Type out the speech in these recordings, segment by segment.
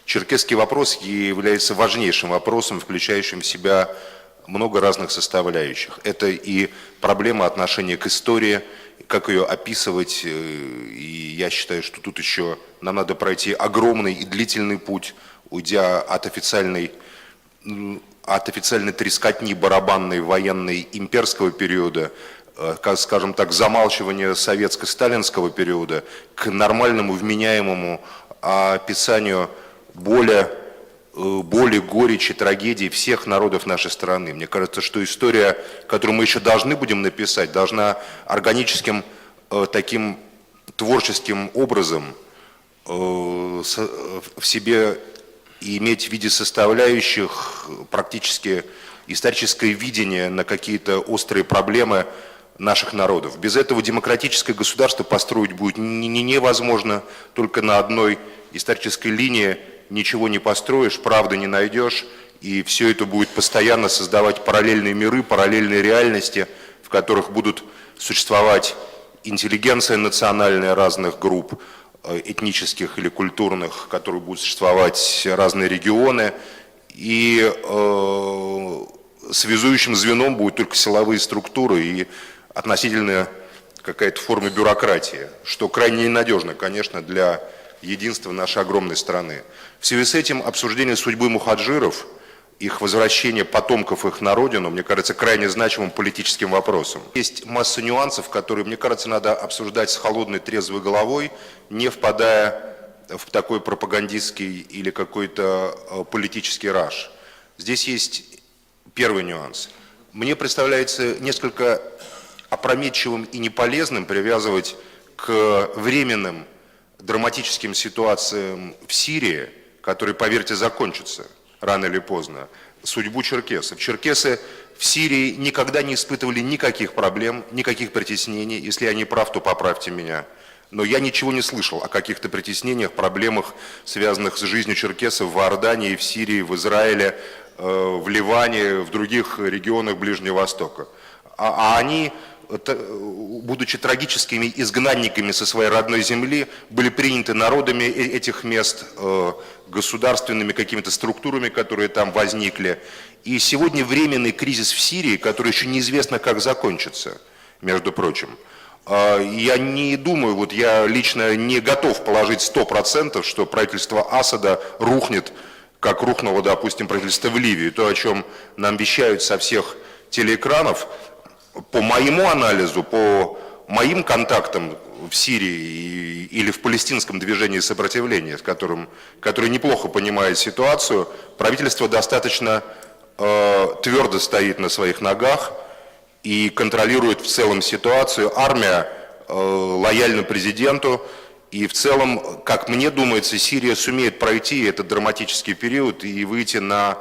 Черкесский вопрос является важнейшим вопросом, включающим в себя много разных составляющих. Это и проблема отношения к истории, как ее описывать, и я считаю, что тут еще нам надо пройти огромный и длительный путь, уйдя от официальной трескотни барабанной военной имперского периода, скажем так, замалчивания советско-сталинского периода, к нормальному, вменяемому описанию боли, горечи, трагедии всех народов нашей страны. Мне кажется, что история, которую мы еще должны будем написать, должна органическим, таким творческим образом в себе иметь в виде составляющих практически историческое видение на какие-то острые проблемы наших народов. Без этого демократическое государство построить будет невозможно, только на одной исторической линии ничего не построишь, правды не найдешь, и все это будет постоянно создавать параллельные миры, параллельные реальности, в которых будут существовать интеллигенция национальная разных групп, этнических или культурных, в которых будут существовать разные регионы, и связующим звеном будут только силовые структуры и относительно какая-то форма бюрократии, что крайне ненадежно, конечно, для единства нашей огромной страны. В связи с этим обсуждение судьбы мухаджиров, их возвращение потомков их на родину, мне кажется, крайне значимым политическим вопросом. Есть масса нюансов, которые, мне кажется, надо обсуждать с холодной, трезвой головой, не впадая в такой пропагандистский или какой-то политический раж. Здесь есть первый нюанс. Мне представляется несколько опрометчивым и неполезным привязывать к временным драматическим ситуациям в Сирии, которые, поверьте, закончатся рано или поздно, судьбу черкесов. Черкесы в Сирии никогда не испытывали никаких проблем, никаких притеснений. Если я не прав, то поправьте меня. Но я ничего не слышал о каких-то притеснениях, проблемах, связанных с жизнью черкесов в Иордании, в Сирии, в Израиле, в Ливане, в других регионах Ближнего Востока. А они, будучи трагическими изгнанниками со своей родной земли, были приняты народами этих мест, государственными какими-то структурами, которые там возникли. И сегодня временный кризис в Сирии, который еще неизвестно, как закончится, между прочим. Я не думаю, вот я лично не готов положить 100%, что правительство Асада рухнет, как рухнуло, допустим, правительство в Ливии. То, о чем нам вещают со всех телеэкранов, по моему анализу, по моим контактам в Сирии или в палестинском движении сопротивления, которое неплохо понимает ситуацию, правительство достаточно твердо стоит на своих ногах и контролирует в целом ситуацию. Армия лояльна президенту, и в целом, как мне думается, Сирия сумеет пройти этот драматический период и выйти на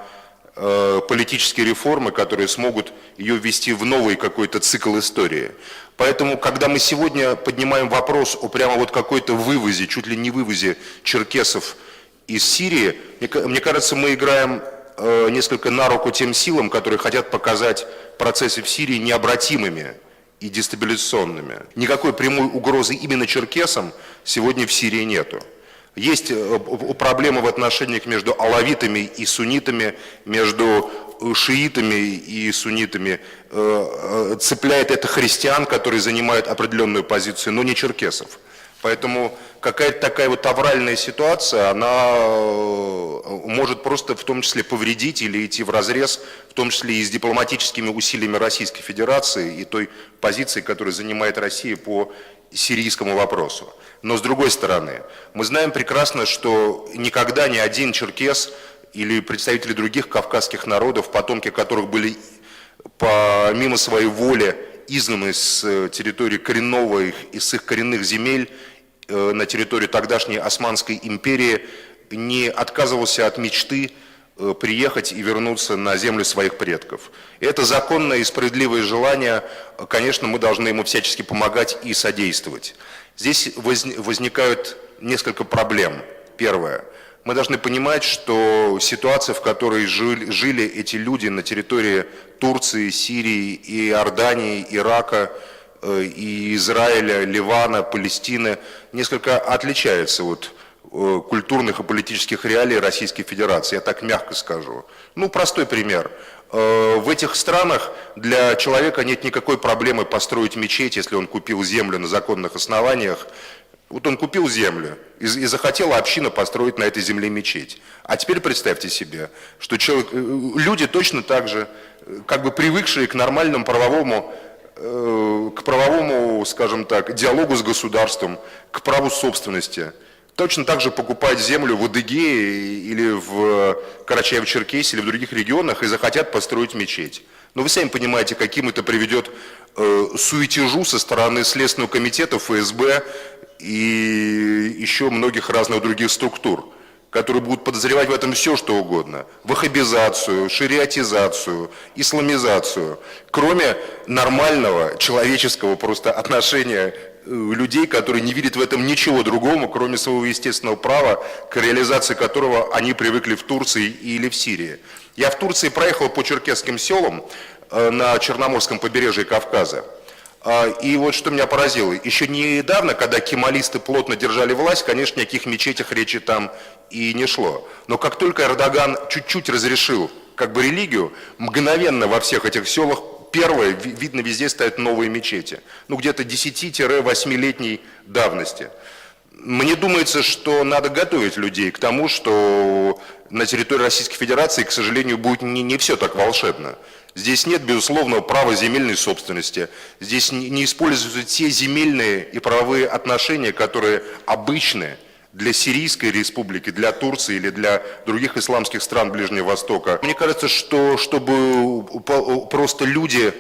политические реформы, которые смогут ее ввести в новый какой-то цикл истории. Поэтому, когда мы сегодня поднимаем вопрос о прямо вот какой-то вывозе, чуть ли не вывозе черкесов из Сирии, мне кажется, мы играем несколько на руку тем силам, которые хотят показать процессы в Сирии необратимыми и дестабилизационными. Никакой прямой угрозы именно черкесам сегодня в Сирии нету. Есть проблемы в отношениях между алавитами и суннитами, между шиитами и суннитами. Цепляет это христиан, которые занимают определенную позицию, но не черкесов. Поэтому какая-то такая вот авральная ситуация, она может просто в том числе повредить или идти вразрез, в том числе и с дипломатическими усилиями Российской Федерации и той позиции, которую занимает Россия по сирийскому вопросу. Но с другой стороны, мы знаем прекрасно, что никогда ни один черкес или представители других кавказских народов, потомки которых были помимо своей воли изгнаны с территории коренного из их коренных земель на территории тогдашней Османской империи, не отказывался от мечты приехать и вернуться на землю своих предков. Это законное и справедливое желание, конечно, мы должны ему всячески помогать и содействовать. Здесь возникают несколько проблем. Первое. Мы должны понимать, что ситуация, в которой жили эти люди на территории Турции, Сирии, Иордании, Ирака, и Израиля, Ливана, Палестины, несколько отличается от культурных и политических реалий Российской Федерации, я так мягко скажу. Ну, простой пример. В этих странах для человека нет никакой проблемы построить мечеть, если он купил землю на законных основаниях. Вот он купил землю и захотела община построить на этой земле мечеть. А теперь представьте себе, что люди точно так же, как бы привыкшие к нормальному правовому, скажем так, диалогу с государством, к праву собственности, точно так же покупают землю в Адыгее или в Карачаево-Черкесии или в других регионах и захотят построить мечеть. Но вы сами понимаете, каким это приведет суетежу со стороны Следственного комитета, ФСБ и еще многих разных других структур, которые будут подозревать в этом все, что угодно. Ваххабизацию, шариатизацию, исламизацию. Кроме нормального, человеческого просто отношения людей, которые не видят в этом ничего другого, кроме своего естественного права, к реализации которого они привыкли в Турции или в Сирии. Я в Турции проехал по черкесским селам на Черноморском побережье Кавказа. И вот что меня поразило. Еще недавно, когда кемалисты плотно держали власть, конечно, ни о каких мечетях речи там и не шло. Но как только Эрдоган чуть-чуть разрешил как бы религию, мгновенно во всех этих селах первое, видно, везде стоят новые мечети. Ну, где-то 10-8-летней давности. Мне думается, что надо готовить людей к тому, что на территории Российской Федерации, к сожалению, будет не все так волшебно. Здесь нет, безусловно, права земельной собственности. Здесь не используются те земельные и правовые отношения, которые обычны для Сирийской республики, для Турции или для других исламских стран Ближнего Востока. Мне кажется, что чтобы просто люди,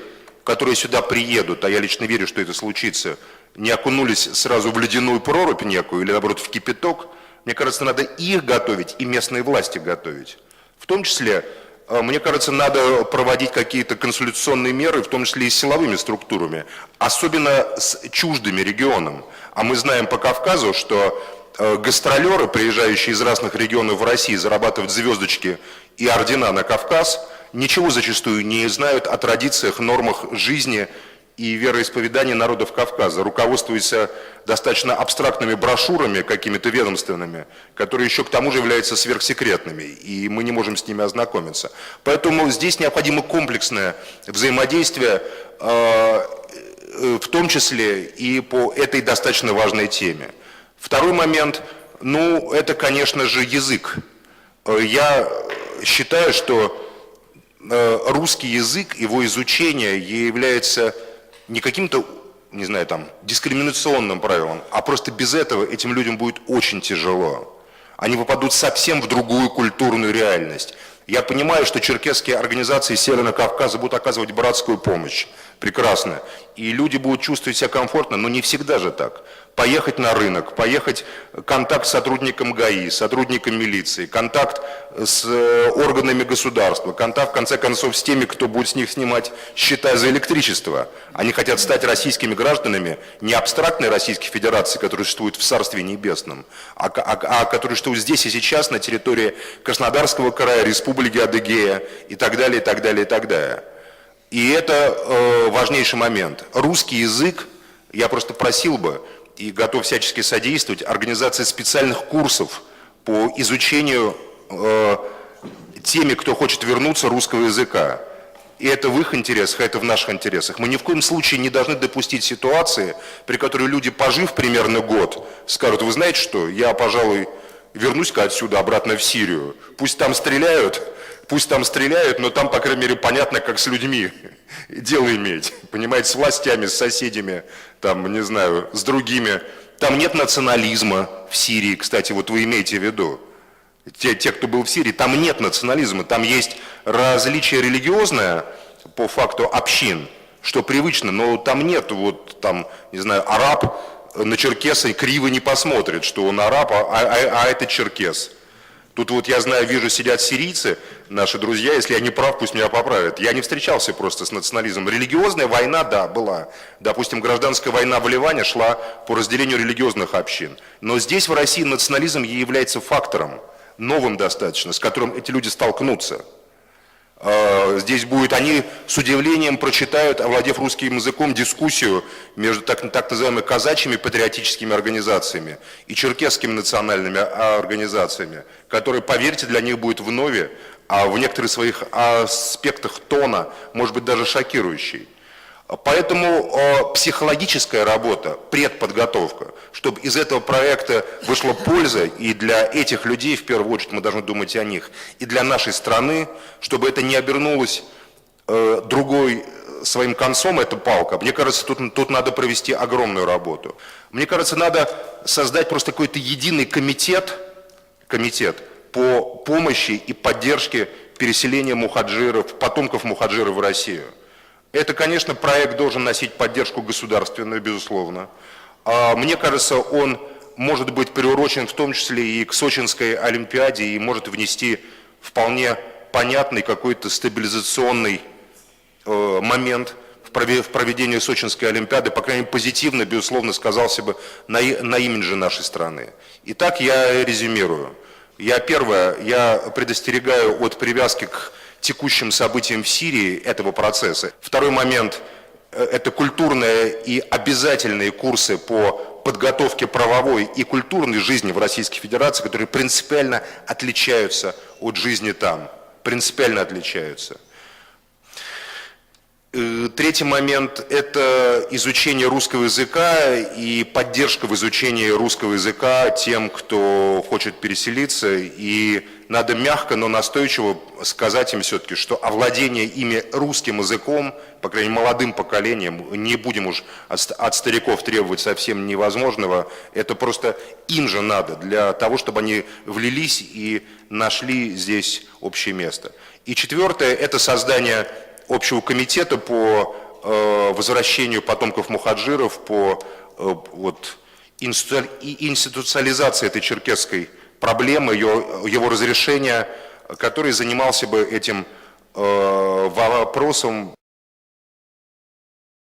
которые сюда приедут, а я лично верю, что это случится, не окунулись сразу в ледяную прорубь некую или, наоборот, в кипяток, мне кажется, надо их готовить и местные власти готовить. В том числе, мне кажется, надо проводить какие-то консультационные меры, в том числе и с силовыми структурами, особенно с чуждыми регионам. А мы знаем по Кавказу, что гастролеры, приезжающие из разных регионов в России, зарабатывать звездочки и ордена на Кавказ, ничего зачастую не знают о традициях, нормах жизни и вероисповедания народов Кавказа, руководствуются достаточно абстрактными брошюрами, какими-то ведомственными, которые еще к тому же являются сверхсекретными, и мы не можем с ними ознакомиться. Поэтому здесь необходимо комплексное взаимодействие, в том числе и по этой достаточно важной теме. Второй момент, ну, это, конечно же, язык. Я считаю, что русский язык, его изучение является не каким-то, не знаю, там, дискриминационным правилом, а просто без этого этим людям будет очень тяжело. Они попадут совсем в другую культурную реальность. Я понимаю, что черкесские организации Северного Кавказа будут оказывать братскую помощь. Прекрасно. И люди будут чувствовать себя комфортно, но не всегда же так. Поехать на рынок, поехать, контакт с сотрудником ГАИ, сотрудником милиции, контакт с органами государства, контакт, в конце концов, с теми, кто будет с них снимать счета за электричество. Они хотят стать российскими гражданами, не абстрактной Российской Федерации, которая существует в Царстве Небесном, а которая существует здесь и сейчас на территории Краснодарского края, Республики Адыгея и так далее, и так далее, и так далее. И это важнейший момент. Русский язык, я просто просил бы, и готов всячески содействовать организации специальных курсов по изучению теми, кто хочет вернуться, русского языка. И это в их интересах, это в наших интересах. Мы ни в коем случае не должны допустить ситуации, при которой люди, пожив примерно год, скажут: вы знаете что, я, пожалуй, вернусь-ка отсюда обратно в Сирию. Пусть там стреляют, но там, по крайней мере, понятно, как с людьми дело иметь. Понимаете, с властями, с соседями, там, не знаю, с другими. Там нет национализма в Сирии, кстати, вот вы имеете в виду. Те, кто был в Сирии, там нет национализма, там есть различие религиозное по факту общин, что привычно, но там нет, вот там, не знаю, араб на черкеса криво не посмотрит, что он араб, а это черкес. Тут вот я знаю, вижу, сидят сирийцы, наши друзья, если я не прав, пусть меня поправят. Я не встречался просто с национализмом. Религиозная война, да, была. Допустим, гражданская война в Ливане шла по разделению религиозных общин. Но здесь, в России, национализм является фактором, новым достаточно, с которым эти люди столкнутся. Здесь будет, они с удивлением прочитают, овладев русским языком, дискуссию между так называемыми казачьими патриотическими организациями и черкесскими национальными организациями, которые, поверьте, для них будет вновь, а в некоторых своих аспектах тона, может быть, даже шокирующей. Поэтому психологическая работа, предподготовка, чтобы из этого проекта вышла польза, и для этих людей, в первую очередь, мы должны думать о них, и для нашей страны, чтобы это не обернулось другой своим концом, эта палка. Мне кажется, тут надо провести огромную работу. Мне кажется, надо создать просто какой-то единый комитет по помощи и поддержке переселения мухаджиров, потомков мухаджиров в Россию. Это, конечно, проект должен носить поддержку государственную, безусловно. Мне кажется, он может быть приурочен в том числе и к Сочинской Олимпиаде и может внести вполне понятный какой-то стабилизационный момент в проведении Сочинской Олимпиады, по крайней мере, позитивно, безусловно, сказался бы на имидже нашей страны. Итак, я резюмирую. Первое, я предостерегаю от привязки к текущим событиям в Сирии этого процесса. Второй момент – это культурные и обязательные курсы по подготовке правовой и культурной жизни в Российской Федерации, которые принципиально отличаются от жизни там. Принципиально отличаются. Третий момент – это изучение русского языка и поддержка в изучении русского языка тем, кто хочет переселиться. И надо мягко, но настойчиво сказать им все-таки, что овладение ими русским языком, по крайней мере, молодым поколением, не будем уж от стариков требовать совсем невозможного, это просто им же надо, для того, чтобы они влились и нашли здесь общее место. И четвертое – это создание общего комитета по возвращению потомков мухаджиров, по институциализации этой черкесской проблемы, его разрешения, который занимался бы этим вопросом